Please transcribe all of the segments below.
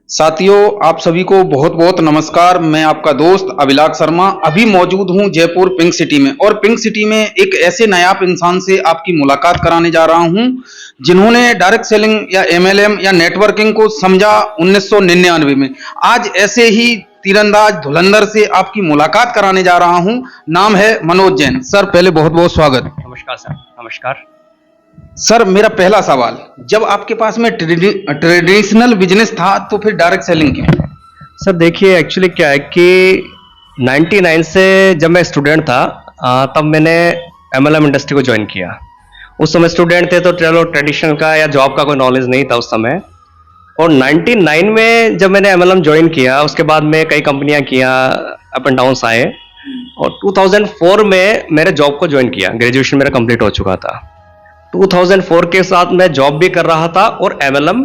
साथियों, आप सभी को बहुत बहुत नमस्कार। मैं आपका दोस्त अभिलाष शर्मा अभी मौजूद हूं जयपुर पिंक सिटी में, और पिंक सिटी में एक ऐसे नायाब इंसान से आपकी मुलाकात कराने जा रहा हूं जिन्होंने डायरेक्ट सेलिंग या एमएलएम या नेटवर्किंग को समझा 1999 में। आज ऐसे ही तीरंदाज धुरंधर से आपकी मुलाकात कराने जा रहा हूं। नाम है मनोज जैन। सर, पहले बहुत बहुत स्वागत। नमस्कार सर। नमस्कार सर, मेरा पहला सवाल, जब आपके पास में ट्रेडिशनल बिजनेस था तो फिर डायरेक्ट सेलिंग क्यों? सर, देखिए एक्चुअली क्या है कि 99 से जब मैं स्टूडेंट था तब मैंने एमएलएम इंडस्ट्री को ज्वाइन किया। उस समय स्टूडेंट थे तो चलो ट्रेडिशनल का या जॉब का कोई नॉलेज नहीं था उस समय। और 99 में जब मैंने एमएलएम ज्वाइन किया, उसके बाद में कई कंपनियां किया, अप एंड डाउन आए, और 2004 में मेरे जॉब को ज्वाइन किया। ग्रेजुएशन मेरा कंप्लीट हो चुका था। 2004 के साथ मैं जॉब भी कर रहा था और एमएलएम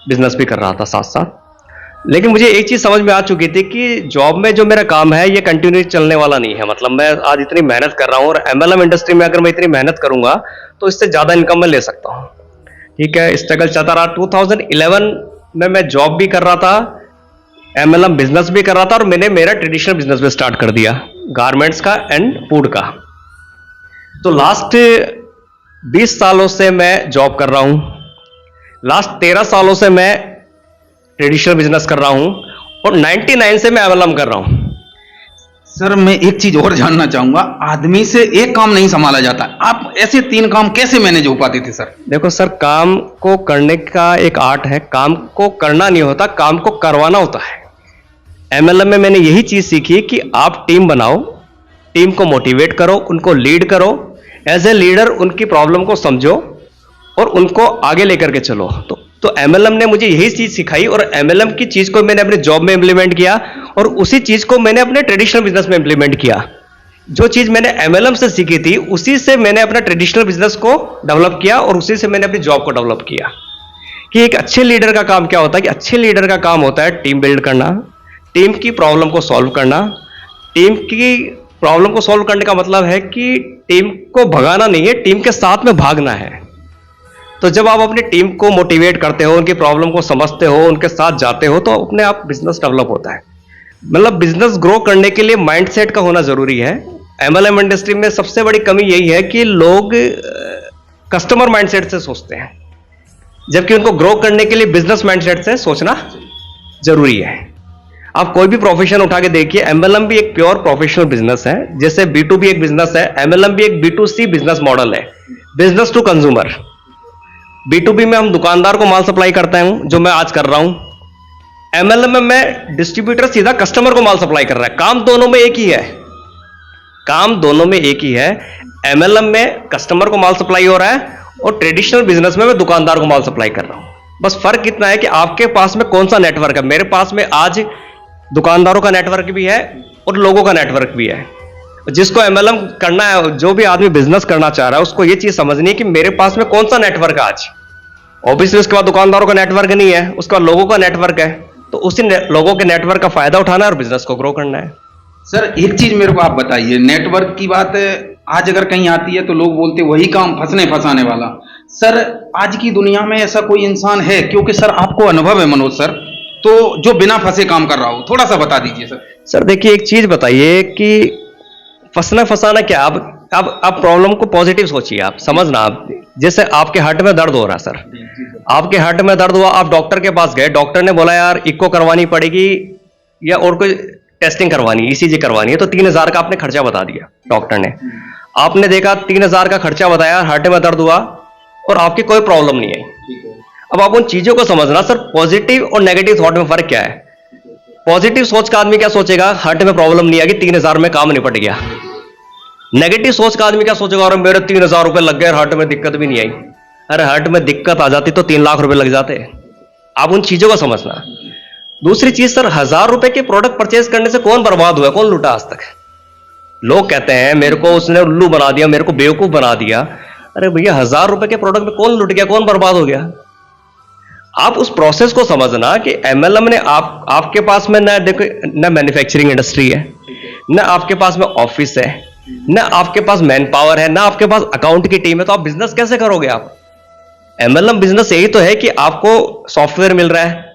बिजनेस भी कर रहा था साथ साथ। लेकिन मुझे एक चीज समझ में आ चुकी थी कि जॉब में जो मेरा काम है ये कंटिन्यू चलने वाला नहीं है। मतलब मैं आज इतनी मेहनत कर रहा हूँ और एमएलएम इंडस्ट्री में अगर मैं इतनी मेहनत करूंगा तो इससे ज्यादा इनकम मैं ले सकता हूँ। ठीक है, स्ट्रगल चलता रहा। 2011 में मैं जॉब भी कर रहा था, एमएलएम बिजनेस भी कर रहा था, और मैंने मेरा ट्रेडिशनल बिजनेस भी स्टार्ट कर दिया, गारमेंट्स का एंड फूड का। तो लास्ट 20 सालों से मैं जॉब कर रहा हूं, लास्ट 13 सालों से मैं ट्रेडिशनल बिजनेस कर रहा हूं, और 99 से मैं एमएलएम कर रहा हूं। सर, मैं एक चीज और जानना चाहूंगा, आदमी से एक काम नहीं संभाला जाता, आप ऐसे 3 काम कैसे मैनेज हो पाते थे सर? देखो सर, काम को करने का एक आर्ट है। काम को करना नहीं होता, काम को करवाना होता है। एमएलएम में मैंने यही चीज सीखी कि आप टीम बनाओ, टीम को मोटिवेट करो, उनको लीड करो, एज ए लीडर उनकी प्रॉब्लम को समझो और उनको आगे लेकर के चलो। तो एमएलएम ने मुझे यही चीज सिखाई, और एमएलएम की चीज को मैंने अपने जॉब में इंप्लीमेंट किया, और उसी चीज को मैंने अपने ट्रेडिशनल बिजनेस में इंप्लीमेंट किया। जो चीज मैंने एमएलएम से सीखी थी उसी से मैंने अपना ट्रेडिशनल बिजनेस को डेवलप किया, और उसी से मैंने अपनी जॉब को डेवलप किया। कि एक अच्छे लीडर का काम क्या होता है, कि अच्छे लीडर का काम होता है टीम बिल्ड करना, टीम की प्रॉब्लम को सॉल्व करना। टीम की प्रॉब्लम को सॉल्व करने का मतलब है कि टीम को भगाना नहीं है, टीम के साथ में भागना है। तो जब आप अपनी टीम को मोटिवेट करते हो, उनकी प्रॉब्लम को समझते हो, उनके साथ जाते हो, तो अपने आप बिजनेस डेवलप होता है। मतलब बिजनेस ग्रो करने के लिए माइंडसेट का होना जरूरी है। एमएलएम इंडस्ट्री में सबसे बड़ी कमी यही है कि लोग कस्टमर माइंडसेट से सोचते हैं, जबकि उनको ग्रो करने के लिए बिजनेस माइंडसेट से सोचना जरूरी है। आप कोई भी प्रोफेशन उठा के देखिए, एमएलएम भी एक प्योर प्रोफेशनल बिजनेस है। जैसे B2B एक बिजनेस है, एमएलएम भी एक B2C बिजनेस मॉडल है, बिजनेस टू कंज्यूमर। B2B में हम दुकानदार को माल सप्लाई करते हैं, जो मैं आज कर रहा हूं। एमएलएम में मैं डिस्ट्रीब्यूटर सीधा कस्टमर को माल सप्लाई कर रहा है। काम दोनों में एक ही है, काम दोनों में एक ही है। एमएलएम में कस्टमर को माल सप्लाई हो रहा है, और ट्रेडिशनल बिजनेस में मैं दुकानदार को माल सप्लाई कर रहा हूं। बस फर्क इतना है कि आपके पास में कौन सा नेटवर्क है। मेरे पास में आज दुकानदारों का नेटवर्क भी है और लोगों का नेटवर्क भी है। जिसको एमएलएम करना है, जो भी आदमी बिजनेस करना चाह रहा है, उसको ये चीज समझनी है कि मेरे पास में कौन सा नेटवर्क है आज। ऑब्वियसली उसके बाद दुकानदारों का नेटवर्क नहीं है, उसके बाद लोगों का नेटवर्क है। तो उसी लोगों के नेटवर्क का फायदा उठाना है और बिजनेस को ग्रो करना है। सर, एक चीज मेरे को आप बताइए, नेटवर्क की बात आज अगर कहीं आती है तो लोग बोलते वही काम फंसने फंसाने वाला। सर, आज की दुनिया में ऐसा कोई इंसान है, क्योंकि सर आपको अनुभव है मनोज सर, तो जो बिना फंसे काम कर रहा हो, थोड़ा सा बता दीजिए सर। सर देखिए, एक चीज बताइए कि फंसना फंसाना क्या। आप प्रॉब्लम को पॉजिटिव सोचिए, आप समझना। आप जैसे आपके हार्ट में दर्द हो रहा है सर, आपके हार्ट में दर्द हुआ, आप डॉक्टर के पास गए, डॉक्टर ने बोला यार इको करवानी पड़ेगी या और कोई टेस्टिंग करवानी, ईसीजी करवानी है, तो 3000 का आपने खर्चा बता दिया डॉक्टर ने। आपने देखा 3000 का खर्चा बताया, हार्ट में दर्द हुआ और आपकी कोई प्रॉब्लम नहीं आई। अब आप उन चीजों को समझना सर, पॉजिटिव और नेगेटिव थॉट में फर्क क्या है। पॉजिटिव सोच का आदमी क्या सोचेगा, हार्ट में प्रॉब्लम नहीं आएगी, 3000 में काम निपट गया। नेगेटिव सोच का आदमी क्या सोचेगा, और मेरे 3000 रुपए लग गए, हार्ट में दिक्कत भी नहीं आई। अरे हार्ट में दिक्कत आ जाती तो 3 लाख रुपए लग जाते। आप उन चीजों को समझना। दूसरी चीज सर, 1000 रुपए के प्रोडक्ट परचेज करने से कौन बर्बाद हुआ, कौन लूटा आज तक। लोग कहते हैं मेरे को उसने उल्लू बना दिया, मेरे को बेवकूफ बना दिया। अरे भैया, 1000 रुपए के प्रोडक्ट में कौन लूट गया, कौन बर्बाद हो गया। आप उस प्रोसेस को समझना कि एमएलएम ने आपके पास में न मैन्युफैक्चरिंग इंडस्ट्री है, न आपके पास में ऑफिस है, न आपके पास मैन पावर है, न आपके पास अकाउंट की टीम है, तो आप बिजनेस कैसे करोगे। आप एमएलएम बिजनेस यही तो है कि आपको सॉफ्टवेयर मिल रहा है,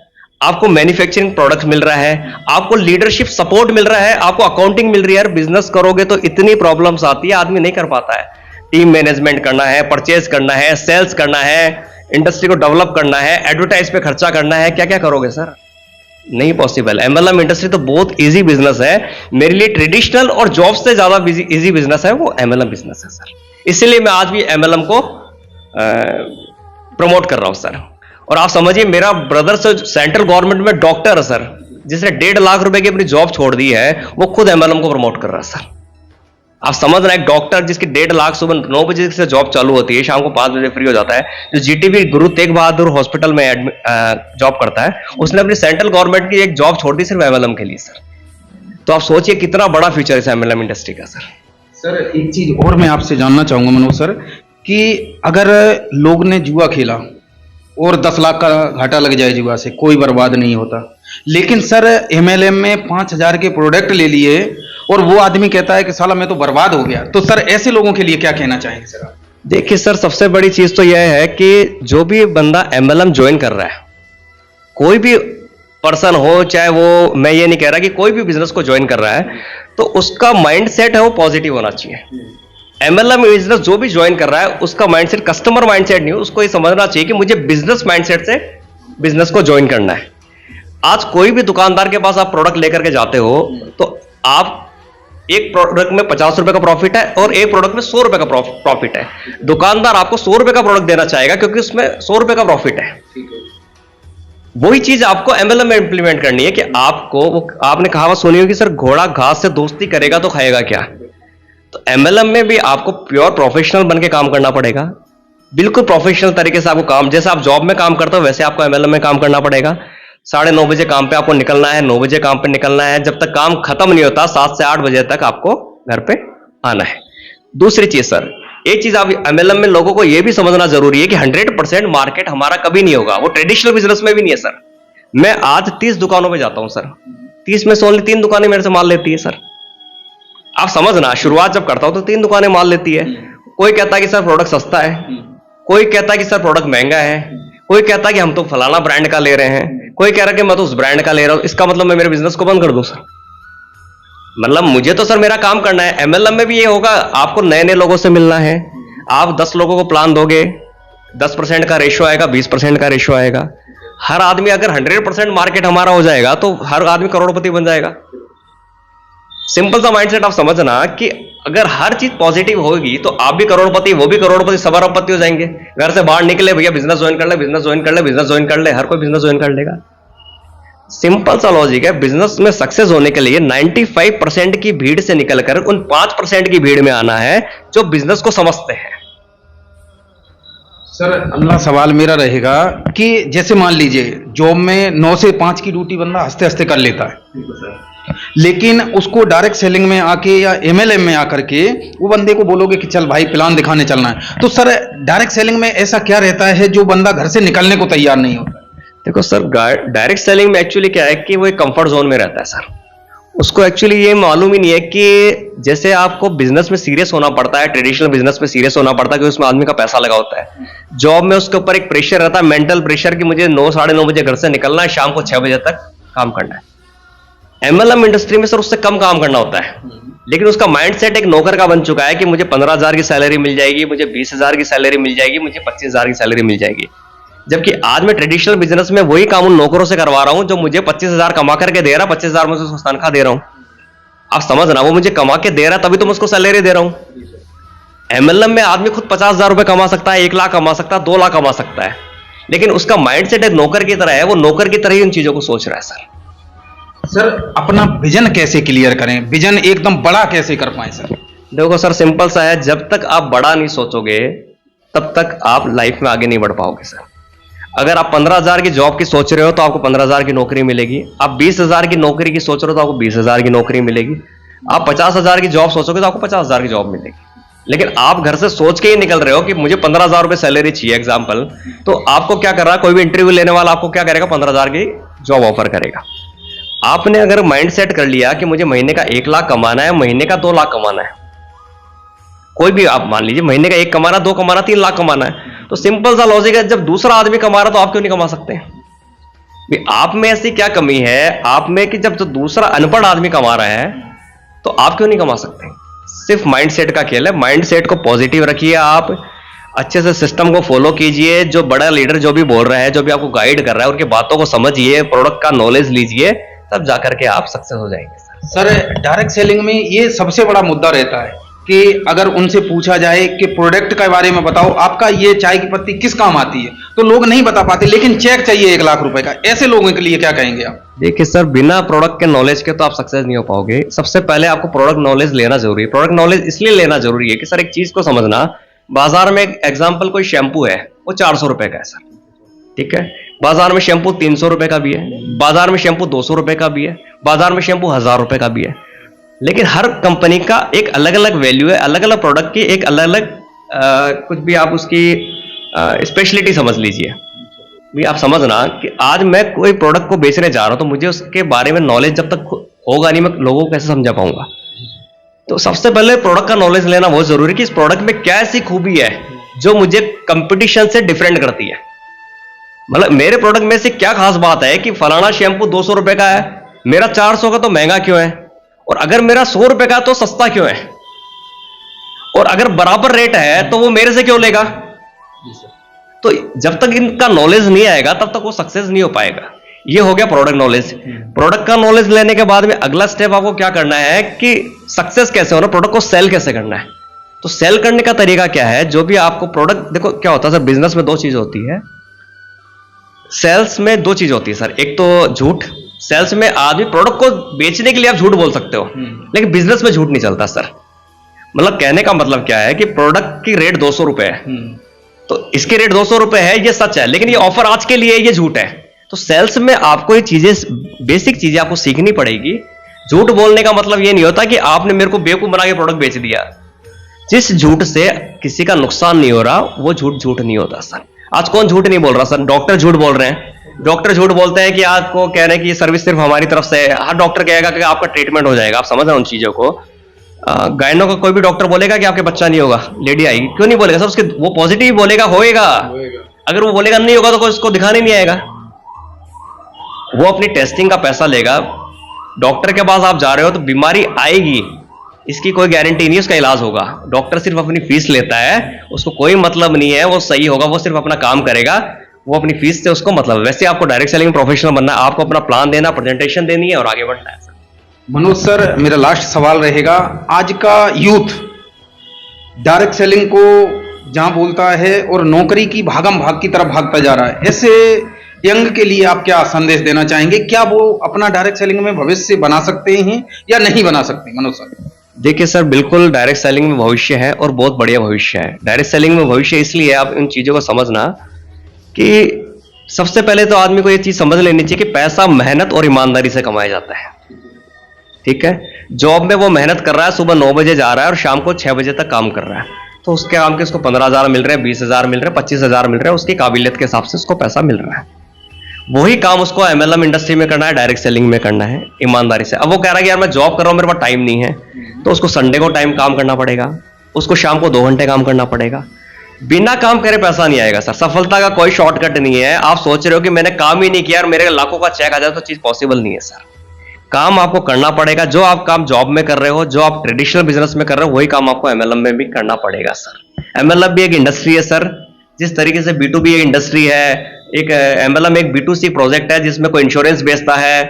आपको मैन्युफैक्चरिंग प्रोडक्ट मिल रहा है, आपको लीडरशिप सपोर्ट मिल रहा है, आपको अकाउंटिंग मिल रही है। यार बिजनेस करोगे तो इतनी प्रॉब्लम्स आती है, आदमी नहीं कर पाता है। टीम मैनेजमेंट करना है, परचेज करना है, सेल्स करना है, इंडस्ट्री को डेवलप करना है, एडवर्टाइज पे खर्चा करना है, क्या क्या करोगे सर? नहीं पॉसिबल। एमएलएम इंडस्ट्री तो बहुत इजी बिजनेस है। मेरे लिए ट्रेडिशनल और जॉब से ज्यादा इजी बिजनेस है वो एमएलएम बिजनेस है सर। इसीलिए मैं आज भी एमएलएम को प्रमोट कर रहा हूं सर। और आप समझिए, मेरा ब्रदर से सेंट्रल गवर्नमेंट में डॉक्टर है सर, जिसने 1.5 लाख रुपए की अपनी जॉब छोड़ दी है, वो खुद एमएलएम को प्रमोट कर रहा है सर। आप समझ रहे हैं, एक डॉक्टर जिसकी 1.5 लाख सुबह 9 बजे से जॉब चालू होती है, शाम को 5 बजे फ्री हो जाता है, जो जीटीबी गुरु तेग बहादुर हॉस्पिटल में जॉब करता है, उसने अपनी सेंट्रल गवर्नमेंट की एक जॉब छोड़ दी सिर्फ एमएलएम के लिए सर। तो आप सोचिए कितना बड़ा फ्यूचर है एमएलएम इंडस्ट्री का सर। सर एक चीज और मैं आपसे जानना चाहूंगा मनोज सर, कि अगर लोग ने जुआ खेला और 10 लाख का घाटा लग जाए जुआ से, कोई बर्बाद नहीं होता, लेकिन सर एमएलएम में 5,000 के प्रोडक्ट ले लिए और वो आदमी कहता है कि साला मैं तो बर्बाद हो गया, तो सर ऐसे लोगों के लिए क्या कहना चाहेंगे सर आप? देखिए सर, सबसे बड़ी चीज तो यह है कि जो भी बंदा एमएलएम ज्वाइन कर रहा है, कोई भी पर्सन हो, चाहे वो, मैं ये नहीं कह रहा कि कोई भी बिजनेस को ज्वाइन कर रहा है, तो उसका माइंडसेट है वो पॉजिटिव होना चाहिए। एमएलएम बिजनेस जो भी ज्वाइन कर रहा है, उसका माइंडसेट कस्टमर माइंडसेट नहीं हो, उसको ये समझना चाहिए कि मुझे बिजनेस माइंडसेट से बिजनेस को ज्वाइन करना है। आज कोई भी दुकानदार के पास आप प्रोडक्ट लेकर के जाते हो, तो आप एक प्रोडक्ट में 50 रुपए का प्रॉफिट है और एक प्रोडक्ट में 100 रुपए का प्रॉफिट है। दुकानदार आपको 100 रुपए का प्रोडक्ट देना चाहेगा क्योंकि उसमें 100 रुपए का प्रॉफिट है। वही चीज आपको एमएलएम में इंप्लीमेंट करनी है कि आपको, वो आपने कहावत सुनी होगी सर, घोड़ा घास से दोस्ती करेगा तो खाएगा क्या। तो एमएलएम में भी आपको प्योर प्रोफेशनल बन के काम करना पड़ेगा, बिल्कुल प्रोफेशनल तरीके से आपको काम, जैसे आप जॉब में काम करते हो वैसे आपको एमएलएम में काम करना पड़ेगा। 9:30 बजे काम पे आपको निकलना है, 9 बजे काम पे निकलना है, जब तक काम खत्म नहीं होता 7 से 8 बजे तक आपको घर पे आना है। दूसरी चीज सर, एक चीज आप एमएलएम में लोगों को यह भी समझना जरूरी है कि 100% मार्केट हमारा कभी नहीं होगा, वो ट्रेडिशनल बिजनेस में भी नहीं है सर। मैं आज 30 दुकानों में जाता हूं सर, 30 में से ओनली 3 दुकानें मेरे से माल लेती है सर। आप समझना, शुरुआत जब करता हूं तो 3 दुकानें माल लेती है। कोई कहता है कि सर प्रोडक्ट सस्ता है, कोई कहता है कि सर प्रोडक्ट महंगा है, कोई कहता है कि हम तो फलाना ब्रांड का ले रहे हैं, कोई कह रहा है कि मैं तो उस ब्रांड का ले रहा हूं। इसका मतलब मैं मेरे बिजनेस को बंद कर दूं सर? मतलब मुझे तो सर मेरा काम करना है। एमएलएम में भी ये होगा, आपको नए नए लोगों से मिलना है। आप 10 लोगों को प्लान दोगे, 10% का रेशियो आएगा, 20% का रेशियो आएगा। हर आदमी, अगर 100% मार्केट हमारा हो जाएगा तो हर आदमी करोड़पति बन जाएगा। सिंपल सा माइंडसेट आप समझना कि अगर हर चीज पॉजिटिव होगी तो आप भी करोड़पति, वो भी करोड़पति, सब अरबपति हो जाएंगे। घर से बाहर निकले, भैया बिजनेस ज्वाइन कर ले, बिजनेस ज्वाइन कर ले, बिजनेस ज्वाइन कर ले, हर कोई बिजनेस ज्वाइन कर लेगा। सिंपल सा लॉजिक है। बिजनेस में सक्सेस होने के लिए 95% की भीड़ से निकलकर उन 5% की भीड़ में आना है जो बिजनेस को समझते हैं। सर अगला सवाल मेरा रहेगा कि जैसे मान लीजिए जॉब में 9 से 5 की ड्यूटी बंदा हंसते हंसते कर लेता है, लेकिन उसको डायरेक्ट सेलिंग में आके या एमएलएम में आकर के वो बंदे को बोलोगे कि चल भाई प्लान दिखाने चलना है, तो सर डायरेक्ट सेलिंग में ऐसा क्या रहता है जो बंदा घर से निकलने को तैयार नहीं होता? देखो सर, डायरेक्ट सेलिंग में एक्चुअली क्या है कि वो एक कंफर्ट जोन में रहता है सर। उसको एक्चुअली ये मालूम ही नहीं है कि जैसे आपको बिजनेस में सीरियस होना पड़ता है, ट्रेडिशनल बिजनेस में सीरियस होना पड़ता है कि उसमें आदमी का पैसा लगा होता है। जॉब में उसके ऊपर एक प्रेशर रहता है, मेंटल प्रेशर, कि मुझे 9 साढ़े 9 बजे घर से निकलना है, शाम को 6 बजे तक काम करना है। एमएलएम इंडस्ट्री में सर उससे कम काम करना होता है, लेकिन उसका माइंडसेट एक नौकर का बन चुका है कि मुझे 15,000 की सैलरी मिल जाएगी, मुझे 20,000 की सैलरी मिल जाएगी, मुझे 25,000 की सैलरी मिल जाएगी। जबकि आज मैं ट्रेडिशनल बिजनेस में वही काम उन नौकरों से करवा रहा हूं जो मुझे 25,000 कमा करके दे रहा, 25,000 में उसको तनख्वाह दे रहा हूं। आप समझना, वो मुझे कमा के दे रहा तभी तो मैं उसको सैलरी दे रहा हूं। एमएलएम में आदमी खुद 50,000 रुपए कमा सकता है, 1 लाख कमा सकता है, 2 लाख कमा सकता है, लेकिन उसका माइंडसेट एक नौकर की तरह है। वो नौकर की तरह ही उन चीजों को सोच रहा है सर। सर अपना विजन कैसे क्लियर करें, विजन एकदम बड़ा कैसे कर पाए सर? देखो सर, सिंपल सा है, जब तक आप बड़ा नहीं सोचोगे तब तक आप लाइफ में आगे नहीं बढ़ पाओगे सर। अगर आप 15,000 की जॉब की सोच रहे हो तो आपको 15,000 की नौकरी मिलेगी। आप 20,000 की नौकरी की सोच रहे हो तो आपको 20,000 की नौकरी मिलेगी। आप 50,000 की जॉब सोचोगे तो आपको 50,000 की जॉब मिलेगी। लेकिन आप घर से सोच के ही निकल रहे हो कि मुझे 15,000 रुपए सैलरी चाहिए एग्जाम्पल, तो आपको क्या कर रहा है, कोई भी इंटरव्यू लेने वाला आपको क्या करेगा, 15,000 की जॉब ऑफर करेगा। आपने अगर माइंड सेट कर लिया कि मुझे महीने का 1 लाख कमाना है, महीने का 2 लाख कमाना है, कोई भी आप मान लीजिए महीने का 1 कमाना, 2 कमाना, 3 लाख कमाना है, तो सिंपल सा लॉजिक है, जब दूसरा आदमी कमा रहा तो आप क्यों नहीं कमा सकते? आप में ऐसी क्या कमी है आप में कि जब जो दूसरा अनपढ़ आदमी कमा रहा है तो आप क्यों नहीं कमा सकते? सिर्फ माइंडसेट का खेल है। माइंडसेट को पॉजिटिव रखिए, आप अच्छे से सिस्टम को फॉलो कीजिए, जो बड़ा लीडर जो भी बोल रहा है, जो भी आपको गाइड कर रहा है, उनकी बातों को समझिए, प्रोडक्ट का नॉलेज लीजिए, तब जाकर के आप सक्सेस हो जाएंगे। सर डायरेक्ट सेलिंग में ये सबसे बड़ा मुद्दा रहता है कि अगर उनसे पूछा जाए कि प्रोडक्ट के बारे में बताओ, आपका ये चाय की पत्ती किस काम आती है, तो लोग नहीं बता पाते, लेकिन चेक चाहिए 1 लाख रुपए का। ऐसे लोगों के लिए क्या कहेंगे आप? देखिए सर, बिना प्रोडक्ट के नॉलेज के तो आप सक्सेस नहीं हो पाओगे। सबसे पहले आपको प्रोडक्ट नॉलेज लेना जरूरी है। प्रोडक्ट नॉलेज इसलिए लेना जरूरी है कि सर एक चीज को समझना, बाजार में एक एग्जाम्पल कोई शैम्पू है, वो 400 रुपए का है सर, ठीक है। बाजार में शैम्पू 300 रुपए का भी है, बाजार में शैम्पू 200 रुपए का भी है, बाजार में शैम्पू 1000 रुपए का भी है। लेकिन हर कंपनी का एक अलग अलग वैल्यू है, अलग अलग प्रोडक्ट की एक अलग अलग कुछ भी आप उसकी स्पेशलिटी समझ लीजिए। भी आप समझना कि आज मैं कोई प्रोडक्ट को बेचने जा रहा हूं तो मुझे उसके बारे में नॉलेज जब तक होगा नहीं, मैं लोगों को कैसे समझा पाऊंगा? तो सबसे पहले प्रोडक्ट का नॉलेज लेना बहुत जरूरी है कि इस प्रोडक्ट में क्या ऐसी खूबी है जो मुझे कंपटीशन से डिफरेंट करती है। मतलब मेरे प्रोडक्ट में से क्या खास बात है कि फलाना शैम्पू 200 रुपए का है, मेरा 400 का तो महंगा क्यों है, और अगर मेरा 100 रुपए का तो सस्ता क्यों है, और अगर बराबर रेट है तो वो मेरे से क्यों लेगा? तो जब तक इनका नॉलेज नहीं आएगा तब तक वो सक्सेस नहीं हो पाएगा। ये हो गया प्रोडक्ट नॉलेज। प्रोडक्ट का नॉलेज लेने के बाद में अगला स्टेप आपको क्या करना है कि सक्सेस कैसे होना, प्रोडक्ट को सेल कैसे करना है। तो सेल करने का तरीका क्या है? जो भी आपको प्रोडक्ट, देखो क्या होता है सर, बिजनेस में 2 चीज होती है, सेल्स में 2 चीज होती है सर। एक तो झूठ, सेल्स में आदमी प्रोडक्ट को बेचने के लिए आप झूठ बोल सकते हो, लेकिन बिजनेस में झूठ नहीं चलता सर। मतलब कहने का मतलब क्या है कि प्रोडक्ट की रेट 200 रुपए है, तो इसकी रेट 200 रुपए है, ये सच है, लेकिन ये ऑफर आज के लिए, ये झूठ है। तो सेल्स में आपको ये चीजें, बेसिक चीजें आपको सीखनी पड़ेगी। झूठ बोलने का मतलब ये नहीं होता कि आपने मेरे को बेवकूफ बना के प्रोडक्ट बेच दिया। जिस झूठ से किसी का नुकसान नहीं हो रहा वो झूठ नहीं होता सर। आज कौन झूठ नहीं बोल रहा सर? डॉक्टर झूठ बोल रहे हैं। डॉक्टर झूठ बोलते हैं कि आपको कह रहे हैं कि ये सर्विस सिर्फ हमारी तरफ से है। हर डॉक्टर कहेगा कि आपका ट्रीटमेंट हो जाएगा। आप समझ रहे हैं उन चीजों को? गायनो का कोई भी डॉक्टर बोलेगा कि आपके बच्चा नहीं होगा, लेडी आएगी, क्यों नहीं बोलेगा सर? उसके वो पॉजिटिव बोलेगा होएगा। अगर वो बोलेगा नहीं होगा तो कोई उसको दिखाने नहीं आएगा। वो अपनी टेस्टिंग का पैसा लेगा। डॉक्टर के पास आप जा रहे हो तो बीमारी आएगी, इसकी कोई गारंटी नहीं उसका इलाज होगा। डॉक्टर सिर्फ अपनी फीस लेता है, उसको कोई मतलब नहीं है वो सही होगा, वो सिर्फ अपना काम करेगा, वो अपनी फीस से उसको मतलब। वैसे आपको डायरेक्ट सेलिंग प्रोफेशनल बनना है, आपको अपना प्लान देना, प्रेजेंटेशन देनी है और आगे बढ़ना है। मनोज सर, मेरा लास्ट सवाल रहेगा, आज का यूथ डायरेक्ट सेलिंग को जहां बोलता है और नौकरी की भागम भाग की तरफ भागता जा रहा है, ऐसे यंग के लिए आप क्या संदेश देना चाहेंगे? क्या वो अपना डायरेक्ट सेलिंग में भविष्य बना सकते हैं या नहीं बना सकते? मनोज सर, देखिए सर, बिल्कुल डायरेक्ट सेलिंग में भविष्य है और बहुत बढ़िया भविष्य है। डायरेक्ट सेलिंग में भविष्य इसलिए आप इन चीजों को समझना कि सबसे पहले तो आदमी को ये चीज समझ लेनी चाहिए कि पैसा मेहनत और ईमानदारी से कमाया जाता है, ठीक है। जॉब में वो मेहनत कर रहा है, सुबह 9 बजे जा रहा है और शाम को 6 बजे तक काम कर रहा है, तो उसके काम के उसको 15,000 मिल रहे हैं, 20,000 मिल रहे हैं, 25,000 मिल रहे हैं, उसकी काबिलियत के हिसाब से उसको पैसा मिल रहा है। वही काम उसको एमएलएम इंडस्ट्री में करना है, डायरेक्ट सेलिंग में करना है ईमानदारी से। अब वो कह रहा है कि यार मैं जॉब कर रहा हूं, मेरे पास टाइम नहीं है, तो उसको संडे को टाइम काम करना पड़ेगा, उसको शाम को 2 घंटे काम करना पड़ेगा। बिना काम करे पैसा नहीं आएगा सर। सफलता का कोई शॉर्टकट नहीं है। आप सोच रहे हो कि मैंने काम ही नहीं किया और मेरे लाखों का चेक आ जाए, तो चीज पॉसिबल नहीं है सर। काम आपको करना पड़ेगा। जो आप काम जॉब में कर रहे हो, जो आप ट्रेडिशनल बिजनेस में कर रहे हो, वही काम आपको एमएलएम में भी करना पड़ेगा सर। एमएलएम भी एक इंडस्ट्री है सर। जिस तरीके से B2B एक इंडस्ट्री है, एक एमएलएम एक B2C प्रोजेक्ट है जिसमें कोई इंश्योरेंस बेचता है,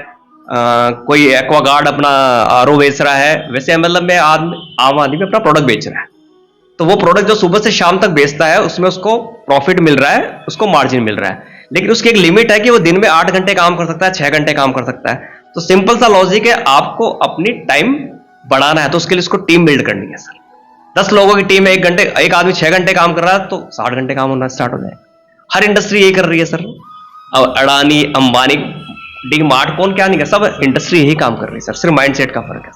कोई एक्वागार्ड अपना आरओ बेच रहा है, वैसे एमएलएम में आम आदमी अपना प्रोडक्ट बेच रहा है। तो वो प्रोडक्ट जो सुबह से शाम तक बेचता है उसमें उसको प्रॉफिट मिल रहा है, उसको मार्जिन मिल रहा है, लेकिन उसकी एक लिमिट है कि वो दिन में 8 घंटे काम कर सकता है, 6 घंटे काम कर सकता है। तो सिंपल सा लॉजिक है, आपको अपनी टाइम बढ़ाना है तो उसके लिए उसको टीम बिल्ड करनी है सर। 10 लोगों की टीम है, एक आदमी 6 घंटे काम कर रहा है तो 60 घंटे काम होना स्टार्ट हो जाएगा। हर इंडस्ट्री यही कर रही है सर। अब अडानी, अंबानी, डी-मार्ट, कौन क्या नहीं कर, सब इंडस्ट्री यही काम कर रही है सर। सिर्फ माइंडसेट का फर्क है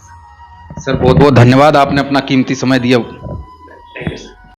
सर। बहुत बहुत धन्यवाद, आपने अपना कीमती समय दिया।